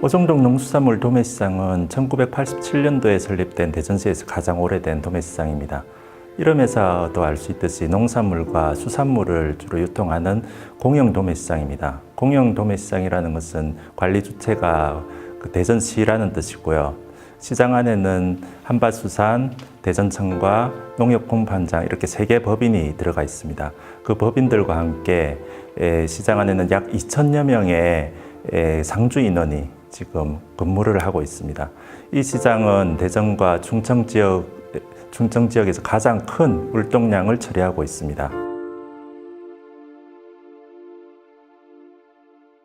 오정동 농수산물 도매시장은 1987년도에 설립된 대전시에서 가장 오래된 도매시장입니다. 이름에서도 알 수 있듯이 농산물과 수산물을 주로 유통하는 공영 도매시장입니다. 공영 도매시장이라는 것은 관리 주체가 대전시라는 뜻이고요. 시장 안에는 한밭수산, 대전청과 농협공판장 이렇게 3개 법인이 들어가 있습니다. 그 법인들과 함께 시장 안에는 약 2,000여 명의 상주 인원이 지금 근무를 하고 있습니다. 이 시장은 대전과 충청 지역에서 가장 큰 물동량을 처리하고 있습니다.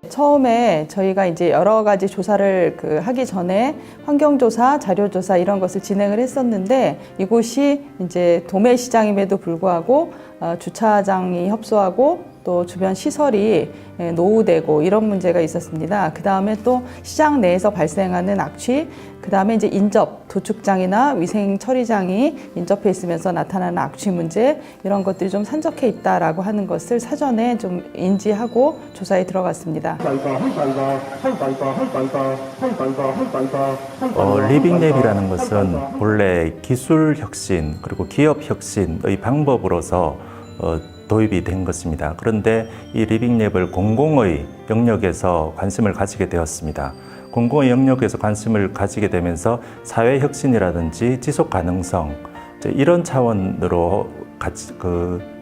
처음에 저희가 이제 여러 가지 조사를 하기 전에 환경조사, 자료조사 이런 것을 진행을 했었는데 이곳이 이제 도매시장임에도 불구하고 주차장이 협소하고 또 주변 시설이 노후되고 이런 문제가 있었습니다. 그 다음에 또 시장 내에서 발생하는 악취, 그 다음에 이제 인접, 도축장이나 위생 처리장이 인접해 있으면서 나타나는 악취 문제 이런 것들이 좀 산적해 있다라고 하는 것을 사전에 좀 인지하고 조사에 들어갔습니다. 리빙랩이라는 것은 본래 기술 혁신 그리고 기업 혁신의 방법으로서 도입이 된 것입니다. 그런데 이 리빙랩을 공공의 영역에서 관심을 가지게 되었습니다. 공공의 영역에서 관심을 가지게 되면서 사회혁신이라든지 지속가능성 이런 차원으로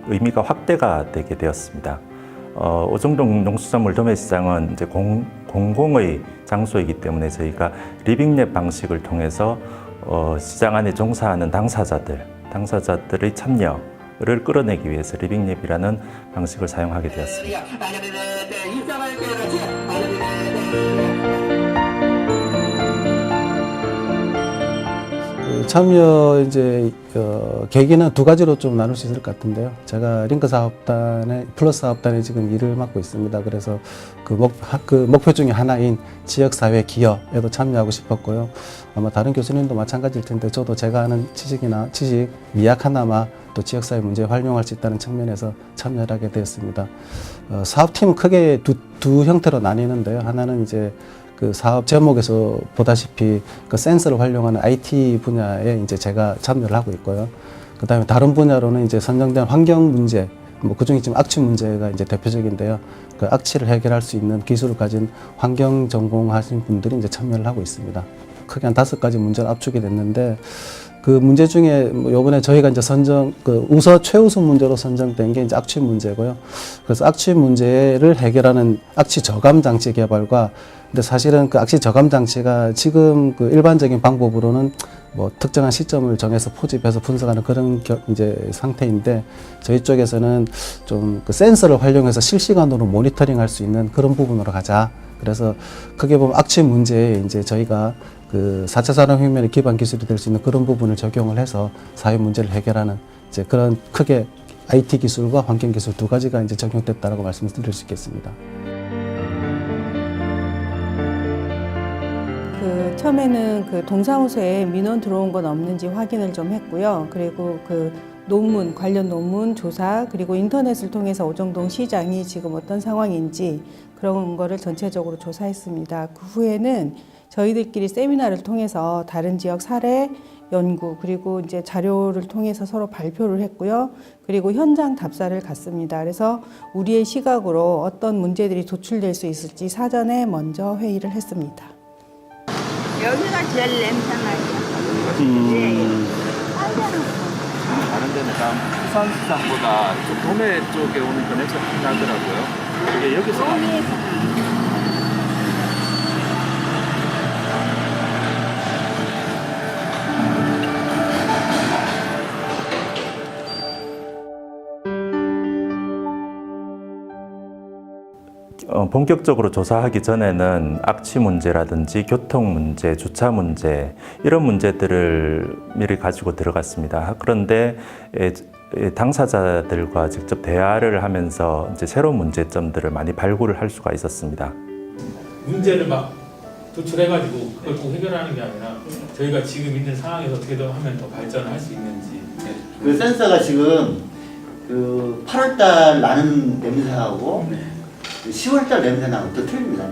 의미가 확대가 되게 되었습니다. 오정동 농수산물 도매시장은 이제 공공의 장소이기 때문에 저희가 리빙랩 방식을 통해서 시장 안에 종사하는 당사자들의 참여를 끌어내기 위해서 리빙랩이라는 방식을 사용하게 되었습니다. 참여 계기는 2가지로 좀 나눌 수 있을 것 같은데요. 제가 링크 사업단의 플러스 사업단에 지금 일을 맡고 있습니다. 그래서 그 목표 중에 하나인 지역사회 기여에도 참여하고 싶었고요. 아마 다른 교수님도 마찬가지일 텐데 저도 제가 아는 지식 미약하나마 또 지역사회 문제에 활용할 수 있다는 측면에서 참여를 하게 되었습니다. 사업팀은 크게 두 형태로 나뉘는데요. 하나는 이제 그 사업 제목에서 보다시피 그 센서를 활용하는 IT 분야에 이제 제가 참여를 하고 있고요. 그 다음에 다른 분야로는 이제 선정된 환경 문제, 그중에 지금 악취 문제가 이제 대표적인데요. 그 악취를 해결할 수 있는 기술을 가진 환경 전공하신 분들이 이제 참여를 하고 있습니다. 크게 한 5가지 문제를 압축이 됐는데 그 문제 중에 요번에 저희가 이제 최우선 문제로 선정된 게 이제 악취 문제고요. 그래서 악취 문제를 해결하는 악취 저감 장치 개발과 근데 사실은 그 악취 저감 장치가 지금 그 일반적인 방법으로는 특정한 시점을 정해서 포집해서 분석하는 그런 이제 상태인데 저희 쪽에서는 좀 그 센서를 활용해서 실시간으로 모니터링할 수 있는 그런 부분으로 가자. 그래서 크게 보면 악취 문제에 이제 저희가 그 4차 산업혁명의 기반 기술이 될 수 있는 그런 부분을 적용을 해서 사회 문제를 해결하는 이제 그런 크게 IT 기술과 환경 기술 2가지가 이제 적용됐다라고 말씀드릴 수 있겠습니다. 처음에는 그 동사무소에 민원 들어온 건 없는지 확인을 좀 했고요. 그리고 그 관련 논문 조사, 그리고 인터넷을 통해서 오정동 시장이 지금 어떤 상황인지 그런 거를 전체적으로 조사했습니다. 그 후에는 저희들끼리 세미나를 통해서 다른 지역 사례, 연구, 그리고 이제 자료를 통해서 서로 발표를 했고요. 그리고 현장 답사를 갔습니다. 그래서 우리의 시각으로 어떤 문제들이 도출될 수 있을지 사전에 먼저 회의를 했습니다. 여기가 제일 냄새나죠. 다른 데는 수산시장보다 좀 도매 쪽에 오는 그 냄새가 나더라고요. 이게 여기서 본격적으로 조사하기 전에는 악취 문제라든지 교통 문제, 주차 문제 이런 문제들을 미리 가지고 들어갔습니다. 그런데 당사자들과 직접 대화를 하면서 이제 새로운 문제점들을 많이 발굴을 할 수가 있었습니다. 문제를 막 도출해가지고 그걸 꼭 해결하는 게 아니라 저희가 지금 있는 상황에서 어떻게 더 하면 더 발전을 할 수 있는지. 그 센서가 지금 그 8월달 나는 냄새하고 10월달 냄새나고 또 틀립니다.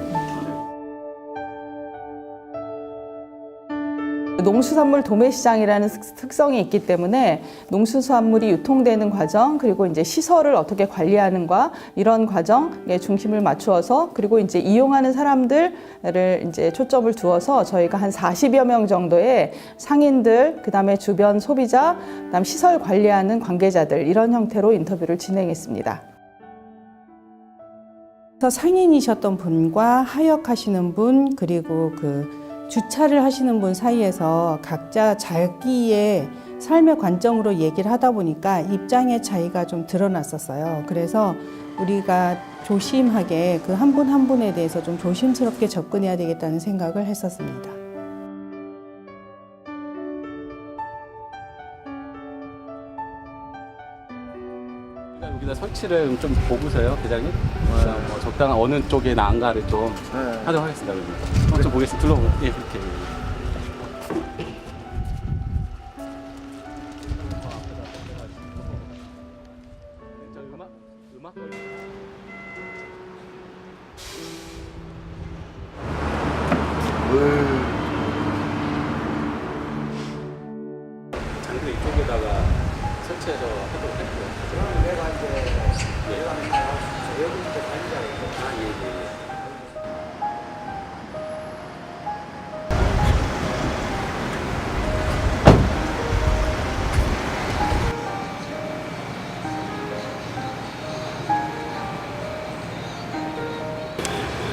농수산물 도매시장이라는 특성이 있기 때문에 농수산물이 유통되는 과정, 그리고 이제 시설을 어떻게 관리하는가, 이런 과정에 중심을 맞추어서, 그리고 이제 이용하는 사람들을 이제 초점을 두어서 저희가 한 40여 명 정도의 상인들, 그 다음에 주변 소비자, 그 다음 시설 관리하는 관계자들, 이런 형태로 인터뷰를 진행했습니다. 상인이셨던 분과 하역하시는 분, 그리고 그 주차를 하시는 분 사이에서 각자 자기의 삶의 관점으로 얘기를 하다 보니까 입장의 차이가 좀 드러났었어요. 그래서 우리가 조심하게 그 한 분 한 분에 대해서 좀 조심스럽게 접근해야 되겠다는 생각을 했었습니다. 여기다 설치를 좀 보고서요, 대장님. 뭐 적당한 어느 쪽에 나은가를 좀 하도록 하겠습니다. 좀 보겠습니다. 둘러보고. 예, 이렇게. 음악? 장도 이쪽에다가 설치해서 하도록 할게요. 내가 외국인들 관리자거든요. 예.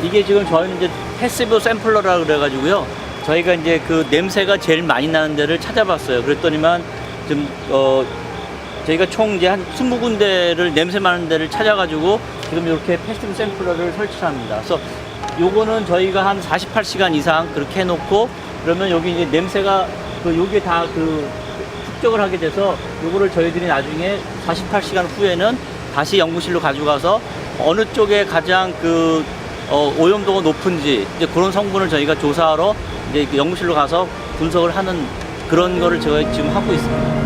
이게 지금 저희는 이제 패시브 샘플러라 그래가지고요. 저희가 이제 그 냄새가 제일 많이 나는 데를 찾아봤어요. 그랬더니만 좀 저희가 총 이제 한 20군데를 냄새 많은 데를 찾아가지고 지금 이렇게 패시브 샘플러를 설치합니다. 그래서 요거는 저희가 한 48시간 이상 그렇게 해놓고 그러면 여기 이제 냄새가 요게 다 축적을 하게 돼서 요거를 저희들이 나중에 48시간 후에는 다시 연구실로 가져가서 어느 쪽에 가장 오염도가 높은지 이제 그런 성분을 저희가 조사하러 이제 연구실로 가서 분석을 하는 그런 거를 저희 지금 하고 있습니다.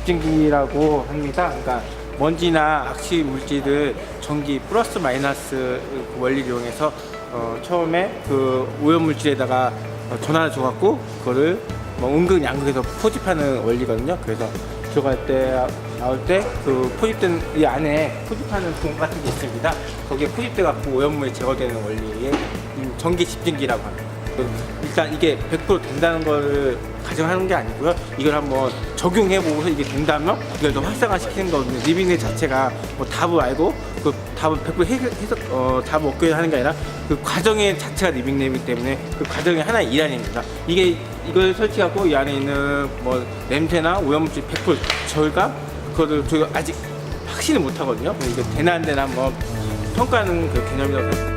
집중기라고 합니다. 그러니까 먼지나 악취 물질을 전기 플러스 마이너스 원리를 이용해서 처음에 그 오염 물질에다가 전화를 줘갖고 그거를 음극 양극해서 포집하는 원리거든요. 그래서 들어갈 때 나올 때 그 포집된 이 안에 포집하는 구멍 같은 게 있습니다. 거기에 포집돼갖고 오염물이 제거되는 원리의 전기 집중기라고 합니다. 일단 이게 100% 된다는 걸 가정하는 게 아니고요. 이걸 한번 적용해보고서 이게 된다면 이걸 더 활성화시키는 거거든요. 리빙넷 자체가 답을 알고 그 답을 100% 답을 얻게 하는 게 아니라 그 과정의 자체가 리빙넷이기 때문에 그 과정의 하나의 일환입니다. 이걸 설치하고 이 안에 있는 냄새나 오염물질 100% 저희가 아직 확신을 못 하거든요. 이게 되나 안 되나 한번 평가하는 그 개념이라고 생각합니다.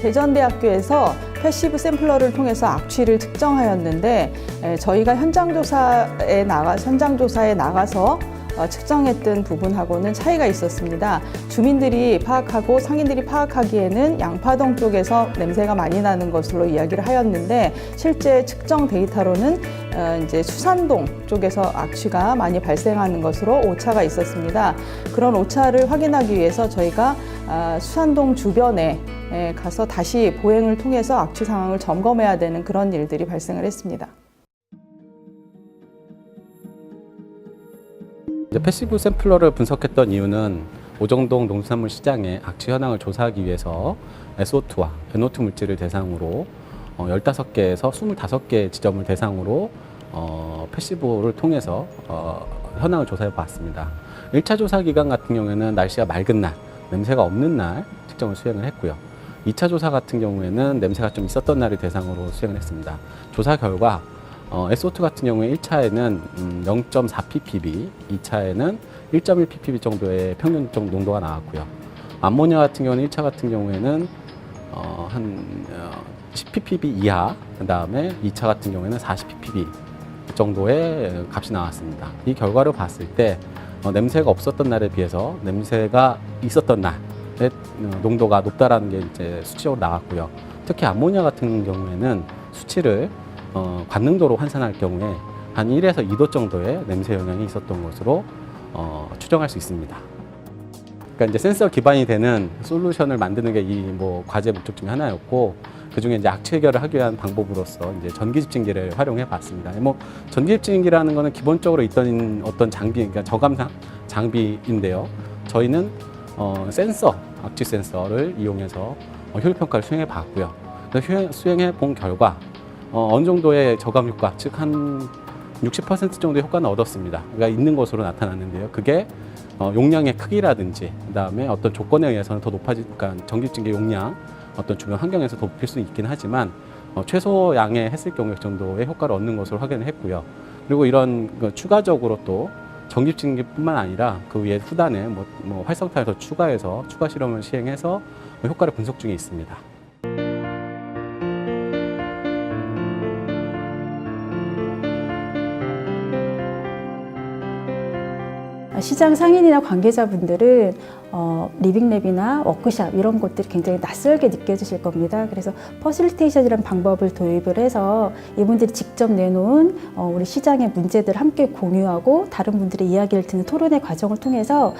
대전대학교에서 패시브 샘플러를 통해서 악취를 측정하였는데 저희가 현장 조사에 나가서 측정했던 부분하고는 차이가 있었습니다. 주민들이 파악하고 상인들이 파악하기에는 양파동 쪽에서 냄새가 많이 나는 것으로 이야기를 하였는데 실제 측정 데이터로는 이제 수산동 쪽에서 악취가 많이 발생하는 것으로 오차가 있었습니다. 그런 오차를 확인하기 위해서 저희가 수산동 주변에 가서 다시 보행을 통해서 악취 상황을 점검해야 되는 그런 일들이 발생을 했습니다. 패시브 샘플러를 분석했던 이유는 오정동 농수산물 시장의 악취 현황을 조사하기 위해서 SO2와 NO2 물질을 대상으로 15개에서 25개 지점을 대상으로 패시브를 통해서 현황을 조사해 봤습니다. 1차 조사 기간 같은 경우에는 날씨가 맑은 날, 냄새가 없는 날 측정을 수행을 했고요. 2차 조사 같은 경우에는 냄새가 좀 있었던 날을 대상으로 수행을 했습니다. 조사 결과 SO2 같은 경우에 1차에는 0.4 ppb, 2차에는 1.1 ppb 정도의 평균적 농도가 나왔고요. 암모니아 같은 경우는 1차 같은 경우에는 한 10 ppb 이하, 그 다음에 2차 같은 경우에는 40 ppb 정도의 값이 나왔습니다. 이 결과를 봤을 때 냄새가 없었던 날에 비해서 냄새가 있었던 날의 농도가 높다라는 게 이제 수치적으로 나왔고요. 특히 암모니아 같은 경우에는 수치를 관능도로 환산할 경우에 한 1에서 2도 정도의 냄새 영향이 있었던 것으로 추정할 수 있습니다. 그러니까 이제 센서 기반이 되는 솔루션을 만드는 게 이 뭐 과제 목적 중에 하나였고, 그 중에 이제 악취 해결을 하기 위한 방법으로서 이제 전기 집진기를 활용해 봤습니다. 뭐 전기 집진기라는 거는 기본적으로 있던 어떤 장비, 그러니까 저감 장비인데요. 저희는 센서, 악취 센서를 이용해서 효율 평가를 수행해 봤고요. 수행해 본 결과 어느 정도의 저감 효과, 즉 한 60% 정도의 효과는 얻었습니다. 그러니까 있는 것으로 나타났는데요. 그게 용량의 크기라든지, 그다음에 어떤 조건에 의해서는 더 그러니까 전기집진기 용량, 어떤 주변 환경에서 더 높일 수 있긴 하지만 최소 양의 했을 경우에 정도의 효과를 얻는 것으로 확인을 했고요. 그리고 이런 추가적으로 또 전기집진기뿐만 아니라 그 위에 후단에 뭐 활성탄을 더 추가해서 추가 실험을 시행해서 효과를 분석 중에 있습니다. 시장 상인이나 관계자분들은 리빙랩이나 워크샵 이런 것들이 굉장히 낯설게 느껴지실 겁니다. 그래서 퍼실리테이션이라는 방법을 도입을 해서 이분들이 직접 내놓은 우리 시장의 문제들을 함께 공유하고 다른 분들의 이야기를 듣는 토론의 과정을 통해서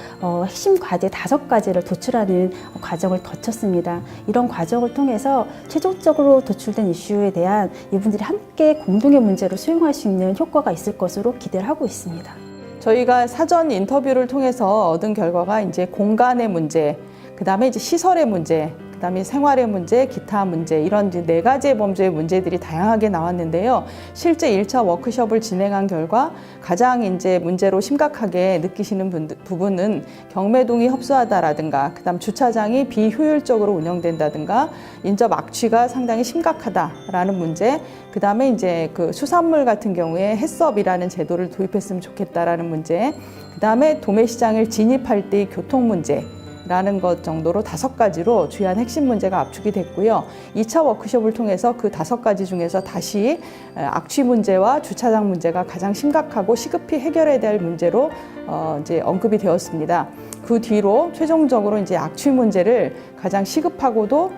핵심 과제 5가지를 도출하는 과정을 거쳤습니다. 이런 과정을 통해서 최종적으로 도출된 이슈에 대한 이분들이 함께 공동의 문제로 수용할 수 있는 효과가 있을 것으로 기대를 하고 있습니다. 저희가 사전 인터뷰를 통해서 얻은 결과가 이제 공간의 문제, 그다음에 이제 시설의 문제, 그다음에 생활의 문제, 기타 문제, 이런 이제 4가지의 범주의 문제들이 다양하게 나왔는데요. 실제 1차 워크숍을 진행한 결과 가장 이제 문제로 심각하게 느끼시는 부분은 경매동이 협소하다라든가, 그다음 주차장이 비효율적으로 운영된다든가, 인접 악취가 상당히 심각하다라는 문제, 그다음에 이제 그 수산물 같은 경우에 해썹이라는 제도를 도입했으면 좋겠다라는 문제, 그다음에 도매시장을 진입할 때의 교통 문제, 라는 것 정도로 5가지로 주요한 핵심 문제가 압축이 됐고요. 2차 워크숍을 통해서 그 5가지 중에서 다시 악취 문제와 주차장 문제가 가장 심각하고 시급히 해결해야 될 문제로 이제 언급이 되었습니다. 그 뒤로 최종적으로 이제 악취 문제를 가장 시급하고도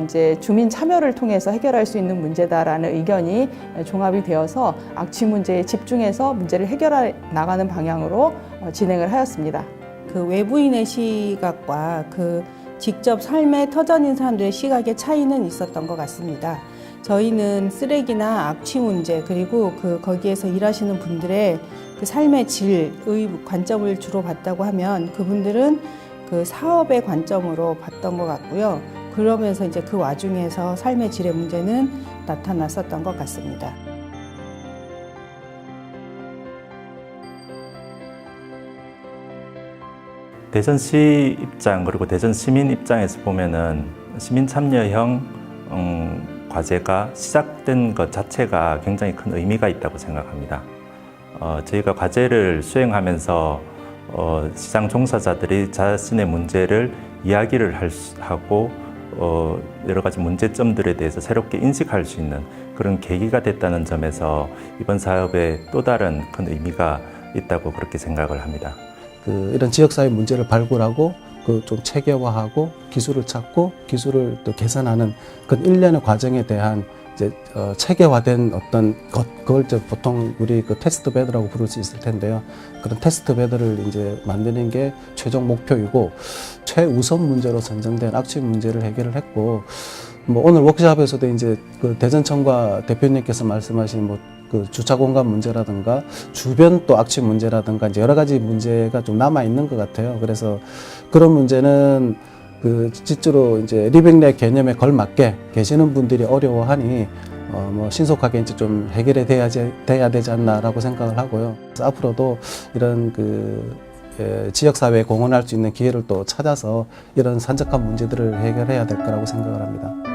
이제 주민 참여를 통해서 해결할 수 있는 문제다라는 의견이 종합이 되어서 악취 문제에 집중해서 문제를 해결해 나가는 방향으로 진행을 하였습니다. 그 외부인의 시각과 그 직접 삶에 터전인 사람들의 시각의 차이는 있었던 것 같습니다. 저희는 쓰레기나 악취 문제, 그리고 거기에서 일하시는 분들의 그 삶의 질의 관점을 주로 봤다고 하면, 그분들은 그 사업의 관점으로 봤던 것 같고요. 그러면서 이제 그 와중에서 삶의 질의 문제는 나타났었던 것 같습니다. 대전시 입장, 그리고 대전 시민 입장에서 보면은 시민 참여형 과제가 시작된 것 자체가 굉장히 큰 의미가 있다고 생각합니다. 저희가 과제를 수행하면서 시장 종사자들이 자신의 문제를 이야기를 하고 여러 가지 문제점들에 대해서 새롭게 인식할 수 있는 그런 계기가 됐다는 점에서 이번 사업에 또 다른 큰 의미가 있다고 그렇게 생각을 합니다. 이런 지역사회 문제를 발굴하고 좀 체계화하고 기술을 찾고 기술을 또 개선하는 그 일련의 과정에 대한 이제 체계화된 어떤 그걸 이제 보통 우리 테스트 베드라고 부를 수 있을 텐데요. 그런 테스트 베드를 이제 만드는 게 최종 목표이고, 최우선 문제로 선정된 악취 문제를 해결을 했고, 뭐 오늘 워크숍에서도 이제 대전청과 대표님께서 말씀하신 그 주차 공간 문제라든가 주변 또 악취 문제라든가 이제 여러 가지 문제가 좀 남아 있는 것 같아요. 그래서 그런 문제는 실제로 이제 리빙랩 개념에 걸맞게 계시는 분들이 어려워하니 뭐 신속하게 이제 좀 해결이 돼야 되지 않나라고 생각을 하고요. 그래서 앞으로도 이런 지역사회에 공헌할 수 있는 기회를 또 찾아서 이런 산적한 문제들을 해결해야 될 거라고 생각을 합니다.